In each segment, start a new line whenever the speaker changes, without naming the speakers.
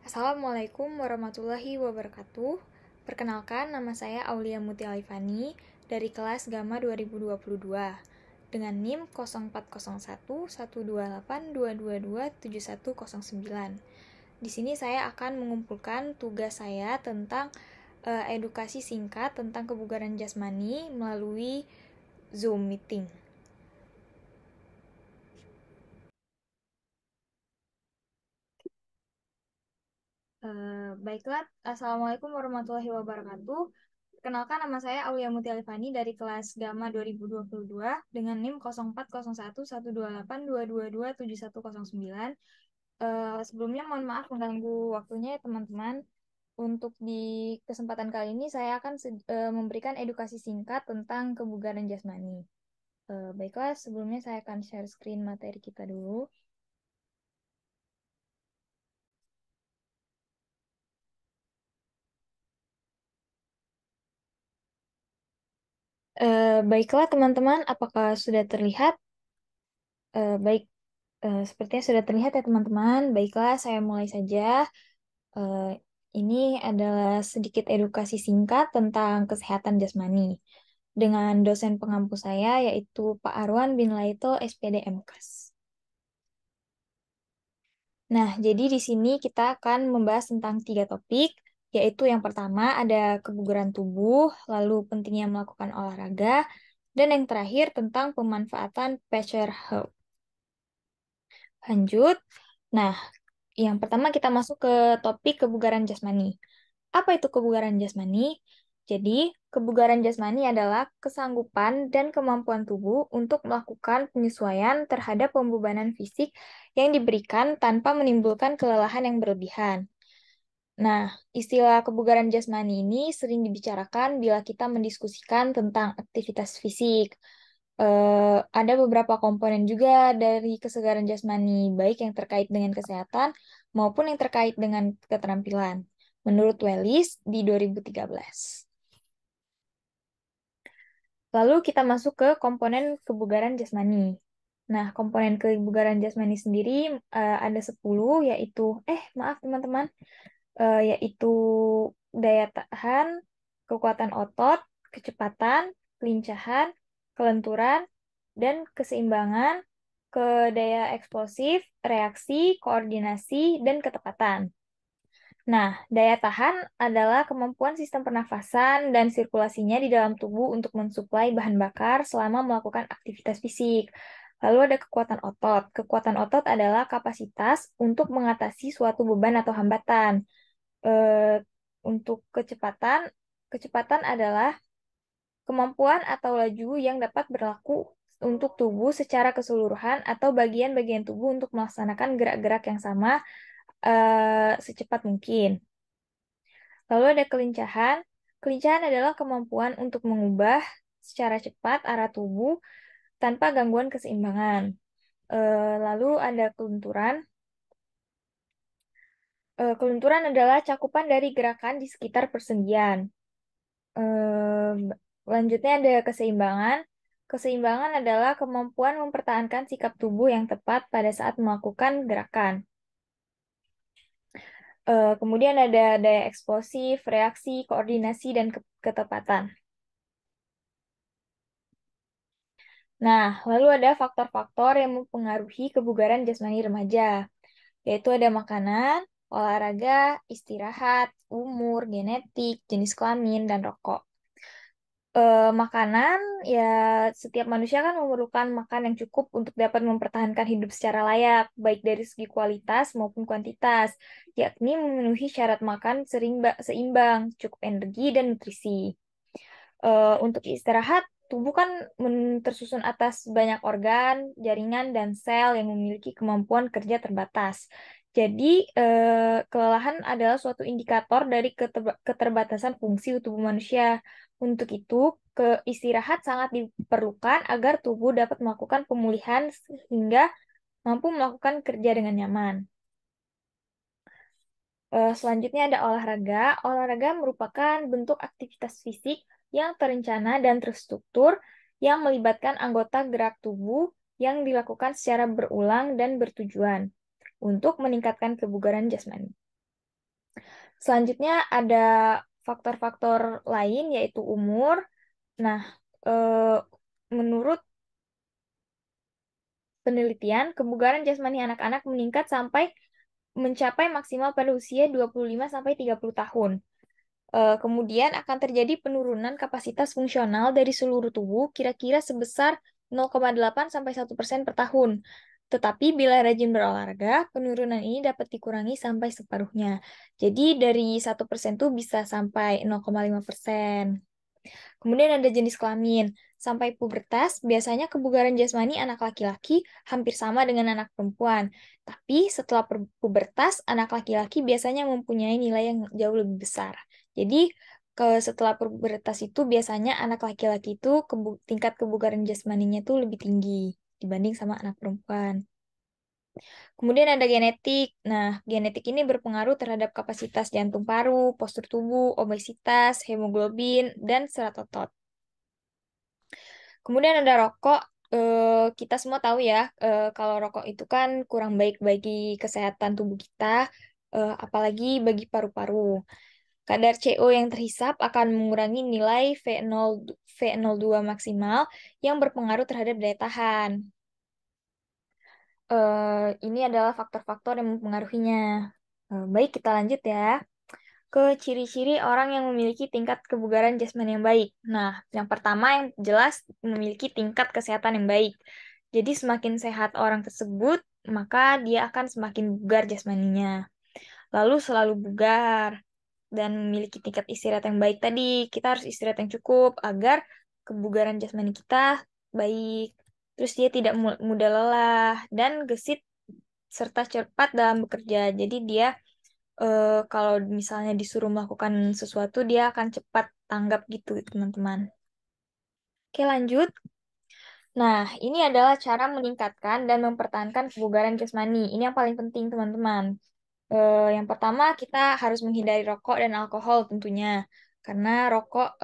Assalamualaikum warahmatullahi wabarakatuh. Perkenalkan, nama saya Aulia Mutia Alifani dari kelas Gamma 2022 dengan NIM 04011282227109. Di sini saya akan mengumpulkan tugas saya tentang edukasi singkat tentang kebugaran jasmani melalui Zoom meeting. Baiklah, Assalamualaikum warahmatullahi wabarakatuh. Perkenalkan, nama saya Aulia Mutia Alifani dari kelas Gamma 2022 dengan NIM 04011282227109. Sebelumnya mohon maaf mengganggu waktunya ya teman-teman. Untuk di kesempatan kali ini saya akan memberikan edukasi singkat tentang kebugaran jasmani. Baiklah, sebelumnya saya akan share screen materi kita dulu. Baiklah teman-teman, apakah sudah terlihat? Baik, sepertinya sudah terlihat ya teman-teman. Baiklah, saya mulai saja. Eh, ini adalah sedikit edukasi singkat tentang kesehatan jasmani dengan dosen pengampu saya yaitu Pak Arwan bin Laito, SPD MKes. Nah, jadi di sini kita akan membahas tentang 3 topik, yaitu yang pertama ada kebugaran tubuh, lalu pentingnya melakukan olahraga, dan yang terakhir tentang pemanfaatan pressure health. Lanjut. Nah, yang pertama kita masuk ke topik kebugaran jasmani. Apa itu kebugaran jasmani? Jadi, kebugaran jasmani adalah kesanggupan dan kemampuan tubuh untuk melakukan penyesuaian terhadap pembebanan fisik yang diberikan tanpa menimbulkan kelelahan yang berlebihan. Nah, istilah kebugaran jasmani ini sering dibicarakan bila kita mendiskusikan tentang aktivitas fisik. Ada beberapa komponen juga dari kesegaran jasmani, baik yang terkait dengan kesehatan maupun yang terkait dengan keterampilan. Menurut Wellis di 2013. Lalu kita masuk ke komponen kebugaran jasmani. Nah, komponen kebugaran jasmani sendiri ada 10, yaitu, maaf teman-teman, yaitu daya tahan, kekuatan otot, kecepatan, kelincahan, kelenturan, dan keseimbangan, daya eksplosif, reaksi, koordinasi, dan ketepatan. Nah, daya tahan adalah kemampuan sistem pernafasan dan sirkulasinya di dalam tubuh untuk mensuplai bahan bakar selama melakukan aktivitas fisik. Lalu ada kekuatan otot. Kekuatan otot adalah kapasitas untuk mengatasi suatu beban atau hambatan. Eh, untuk kecepatan, kecepatan adalah kemampuan atau laju yang dapat berlaku untuk tubuh secara keseluruhan atau bagian-bagian tubuh untuk melaksanakan gerak-gerak yang sama secepat mungkin. Lalu ada kelincahan. Kelincahan adalah kemampuan untuk mengubah secara cepat arah tubuh tanpa gangguan keseimbangan. Lalu ada kelenturan. Kelenturan adalah cakupan dari gerakan di sekitar persendian. Lanjutnya ada keseimbangan. Keseimbangan adalah kemampuan mempertahankan sikap tubuh yang tepat pada saat melakukan gerakan. Kemudian ada daya eksplosif, reaksi, koordinasi, dan ketepatan. Nah, lalu ada faktor-faktor yang mempengaruhi kebugaran jasmani remaja, yaitu ada makanan, olahraga, istirahat, umur, genetik, jenis kelamin, dan rokok. Makanan, ya setiap manusia kan memerlukan makan yang cukup untuk dapat mempertahankan hidup secara layak, baik dari segi kualitas maupun kuantitas, yakni memenuhi syarat makan seimbang, cukup energi, dan nutrisi. Untuk istirahat, tubuh kan tersusun atas banyak organ, jaringan, dan sel yang memiliki kemampuan kerja terbatas. Jadi, kelelahan adalah suatu indikator dari keterbatasan fungsi tubuh manusia. Untuk itu, istirahat sangat diperlukan agar tubuh dapat melakukan pemulihan sehingga mampu melakukan kerja dengan nyaman. Selanjutnya ada olahraga. Olahraga merupakan bentuk aktivitas fisik yang terencana dan terstruktur yang melibatkan anggota gerak tubuh yang dilakukan secara berulang dan bertujuan untuk meningkatkan kebugaran jasmani. Selanjutnya ada faktor-faktor lain yaitu umur. Nah, eh, menurut penelitian, kebugaran jasmani anak-anak meningkat sampai mencapai maksimal pada usia 25 sampai 30 tahun. Kemudian akan terjadi penurunan kapasitas fungsional dari seluruh tubuh kira-kira sebesar 0,8 sampai 1% per tahun. Tetapi bila rajin berolahraga, penurunan ini dapat dikurangi sampai separuhnya. Jadi dari 1% tuh bisa sampai 0,5%. Kemudian ada jenis kelamin. Sampai pubertas, biasanya kebugaran jasmani anak laki-laki hampir sama dengan anak perempuan. Tapi setelah pubertas, anak laki-laki biasanya mempunyai nilai yang jauh lebih besar. Jadi, setelah pubertas itu biasanya anak laki-laki itu tingkat kebugaran jasmaninya itu lebih tinggi dibanding sama anak perempuan. Kemudian ada genetik. Nah, genetik ini berpengaruh terhadap kapasitas jantung paru, postur tubuh, obesitas, hemoglobin, dan serat otot. Kemudian ada rokok. Kita semua tahu ya, kalau rokok itu kan kurang baik bagi kesehatan tubuh kita, apalagi bagi paru-paru. Kadar CO yang terhisap akan mengurangi nilai V02 maksimal yang berpengaruh terhadap daya tahan. Ini adalah faktor-faktor yang mempengaruhinya. Baik, kita lanjut ya ke ciri-ciri orang yang memiliki tingkat kebugaran jasmani yang baik. Nah, yang pertama yang jelas memiliki tingkat kesehatan yang baik. Jadi semakin sehat orang tersebut, maka dia akan semakin bugar jasmaninya. Lalu selalu bugar dan memiliki tingkat istirahat yang baik tadi. Kita harus istirahat yang cukup agar kebugaran jasmani kita baik. Terus dia tidak mudah lelah dan gesit serta cepat dalam bekerja. Jadi dia kalau misalnya disuruh melakukan sesuatu, dia akan cepat tanggap gitu, teman-teman. Oke, lanjut. Nah, ini adalah cara meningkatkan dan mempertahankan kebugaran jasmani. Ini yang paling penting, teman-teman. Yang pertama, kita harus menghindari rokok dan alkohol tentunya. Karena rokok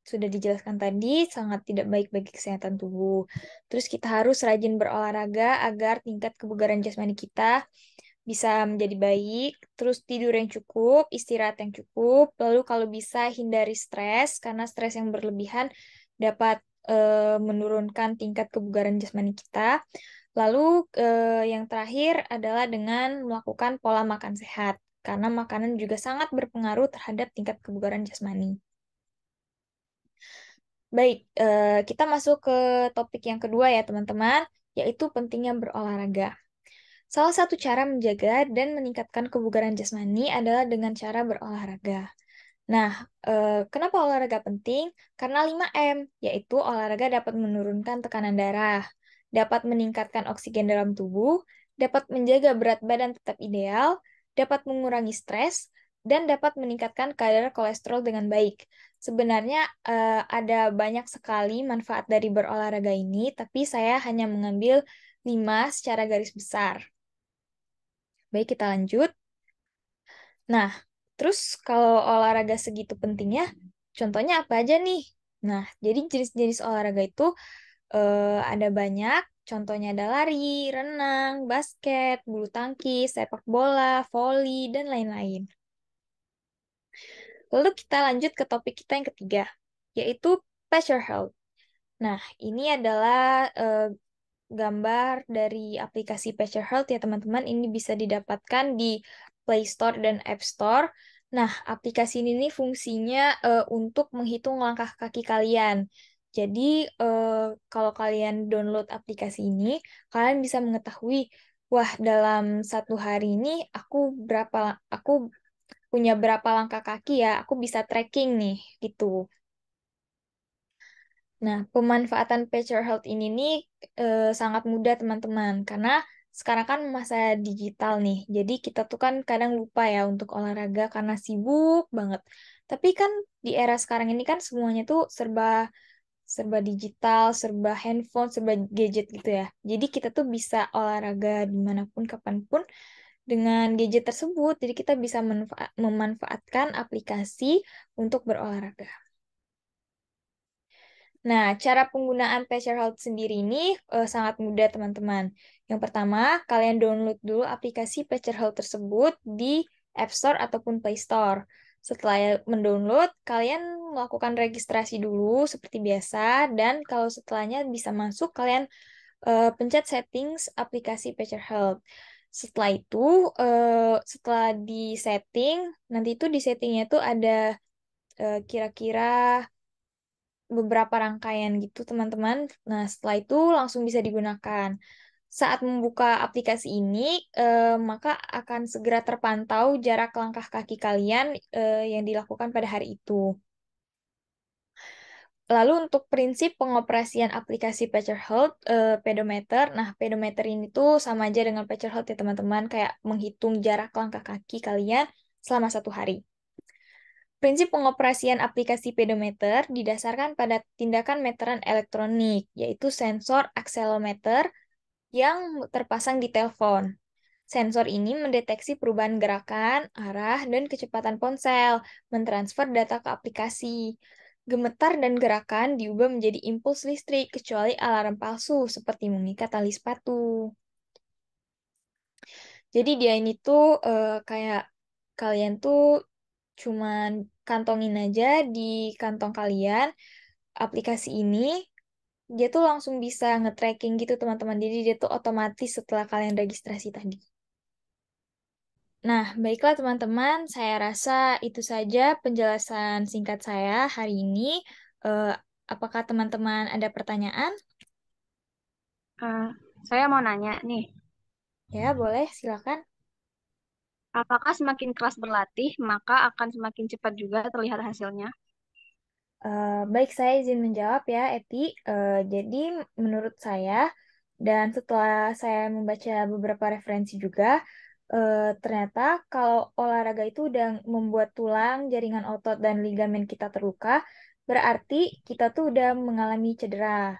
sudah dijelaskan tadi, sangat tidak baik bagi kesehatan tubuh. Terus kita harus rajin berolahraga agar tingkat kebugaran jasmani kita bisa menjadi baik, terus tidur yang cukup, istirahat yang cukup, lalu kalau bisa hindari stres, karena stres yang berlebihan dapat menurunkan tingkat kebugaran jasmani kita. Lalu yang terakhir adalah dengan melakukan pola makan sehat, karena makanan juga sangat berpengaruh terhadap tingkat kebugaran jasmani. Baik, kita masuk ke topik yang kedua ya teman-teman, yaitu pentingnya berolahraga. Salah satu cara menjaga dan meningkatkan kebugaran jasmani adalah dengan cara berolahraga. Nah, kenapa olahraga penting? Karena 5M, yaitu olahraga dapat menurunkan tekanan darah, dapat meningkatkan oksigen dalam tubuh, dapat menjaga berat badan tetap ideal, dapat mengurangi stres, dan dapat meningkatkan kadar kolesterol dengan baik. Sebenarnya ada banyak sekali manfaat dari berolahraga ini, tapi saya hanya mengambil 5 secara garis besar. Baik, kita lanjut. Nah, terus kalau olahraga segitu pentingnya, contohnya apa aja nih? Nah, jadi jenis-jenis olahraga itu ada banyak. Contohnya ada lari, renang, basket, bulu tangkis, sepak bola, voli, dan lain-lain. Lalu kita lanjut ke topik kita yang ketiga, yaitu Pleasure Health. Nah, ini adalah gambar dari aplikasi Pleasure Health ya teman-teman. Ini bisa didapatkan di Play Store dan App Store. Nah, aplikasi ini nih fungsinya untuk menghitung langkah kaki kalian. Jadi, kalau kalian download aplikasi ini, kalian bisa mengetahui, wah, dalam satu hari ini aku punya berapa langkah kaki ya, aku bisa tracking nih, gitu. Nah, pemanfaatan Pager Health ini nih sangat mudah teman-teman karena sekarang kan masa digital nih. Jadi kita tuh kan kadang lupa ya untuk olahraga karena sibuk banget. Tapi kan di era sekarang ini kan semuanya tuh serba serba digital, serba handphone, serba gadget gitu ya. Jadi kita tuh bisa olahraga dimanapun, kapanpun dengan gadget tersebut. Jadi kita bisa memanfaatkan aplikasi untuk berolahraga. Nah, cara penggunaan Pleasure Health sendiri ini sangat mudah, teman-teman. Yang pertama, kalian download dulu aplikasi Pleasure Health tersebut di App Store ataupun Play Store. Setelah mendownload, kalian melakukan registrasi dulu seperti biasa, dan kalau setelahnya bisa masuk, kalian pencet settings aplikasi Pager Health. Setelah itu, setelah di setting, nanti itu di settingnya itu ada kira-kira beberapa rangkaian gitu, teman-teman. Nah, setelah itu langsung bisa digunakan. Saat membuka aplikasi ini, maka akan segera terpantau jarak langkah kaki kalian yang dilakukan pada hari itu. Lalu untuk prinsip pengoperasian aplikasi Pager Health, pedometer. Nah, pedometer ini tuh sama aja dengan Pager Health ya teman-teman, kayak menghitung jarak langkah kaki kalian selama 1 hari. Prinsip pengoperasian aplikasi pedometer didasarkan pada tindakan meteran elektronik, yaitu sensor akselerometer yang terpasang di telepon. Sensor ini mendeteksi perubahan gerakan, arah, dan kecepatan ponsel, mentransfer data ke aplikasi. Gemetar dan gerakan diubah menjadi impuls listrik, kecuali alarm palsu, seperti mengikat tali sepatu. Jadi dia ini tuh kayak kalian tuh cuman kantongin aja di kantong kalian aplikasi ini, dia tuh langsung bisa nge-tracking gitu teman-teman. Jadi dia tuh otomatis setelah kalian registrasi tadi. Nah, baiklah teman-teman, saya rasa itu saja penjelasan singkat saya hari ini. Eh, apakah teman-teman ada pertanyaan?
Eh, saya mau nanya nih,
Ya, boleh, silakan.
apakah semakin keras berlatih, maka akan semakin cepat juga terlihat hasilnya?
Baik, saya izin menjawab ya, Eti. Jadi, menurut saya, dan setelah saya membaca beberapa referensi juga, ternyata kalau olahraga itu udah membuat tulang, jaringan otot, dan ligamen kita terluka, berarti kita tuh udah mengalami cedera.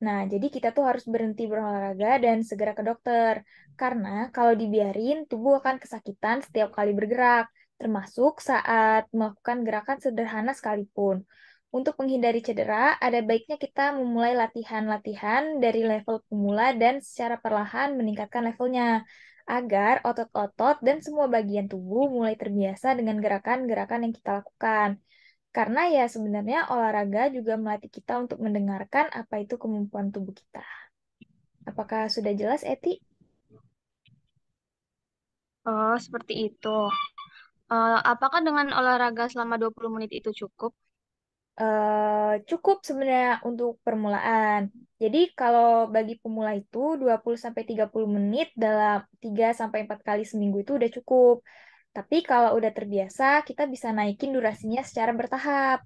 Nah, jadi kita tuh harus berhenti berolahraga dan segera ke dokter. Karena kalau dibiarin, tubuh akan kesakitan setiap kali bergerak, termasuk saat melakukan gerakan sederhana sekalipun. Untuk menghindari cedera, ada baiknya kita memulai latihan-latihan dari level pemula dan secara perlahan meningkatkan levelnya, agar otot-otot dan semua bagian tubuh mulai terbiasa dengan gerakan-gerakan yang kita lakukan. Karena ya sebenarnya olahraga juga melatih kita untuk mendengarkan apa itu kemampuan tubuh kita. Apakah sudah jelas, Eti?
Oh, seperti itu. Apakah dengan olahraga selama 20 menit itu cukup?
Cukup sebenarnya untuk permulaan. Jadi kalau bagi pemula itu 20-30 menit dalam 3-4 kali seminggu itu udah cukup. Tapi kalau udah terbiasa, kita bisa naikin durasinya secara bertahap.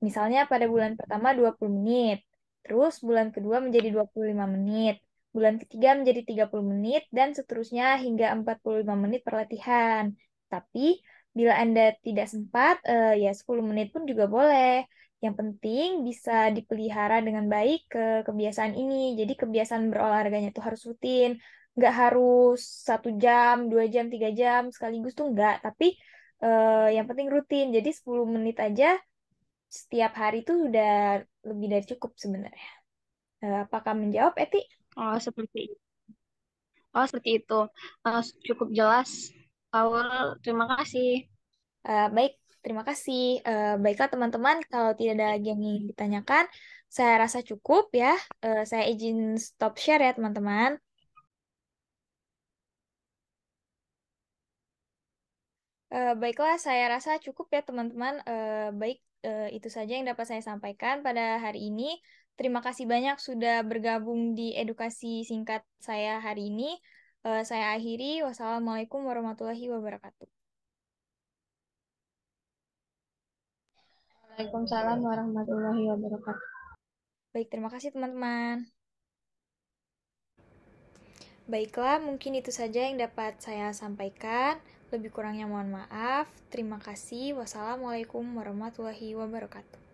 Misalnya pada bulan pertama 20 menit, terus bulan kedua menjadi 25 menit, bulan ketiga menjadi 30 menit, dan seterusnya hingga 45 menit per latihan. Tapi bila Anda tidak sempat, ya 10 menit pun juga boleh. Yang penting bisa dipelihara dengan baik ke kebiasaan ini. Jadi kebiasaan berolahraganya itu harus rutin. Nggak harus 1 jam, 2 jam, 3 jam sekaligus tuh nggak. Tapi yang penting rutin. Jadi 10 menit aja setiap hari itu sudah lebih dari cukup sebenarnya. Apakah menjawab, Eti?
Oh, seperti itu. Cukup jelas. Paul, terima kasih.
Baik, terima kasih. Baiklah teman-teman, kalau tidak ada lagi yang ingin ditanyakan, saya rasa cukup ya. Saya izin stop share ya teman-teman. Baiklah, saya rasa cukup ya teman-teman. Baik, itu saja yang dapat saya sampaikan pada hari ini. Terima kasih banyak sudah bergabung di edukasi singkat saya hari ini. Saya akhiri. Wassalamualaikum warahmatullahi wabarakatuh.
Waalaikumsalam warahmatullahi wabarakatuh.
Baik, terima kasih teman-teman. Baiklah, mungkin itu saja yang dapat saya sampaikan. Lebih kurangnya mohon maaf. Terima kasih. Wassalamualaikum warahmatullahi wabarakatuh.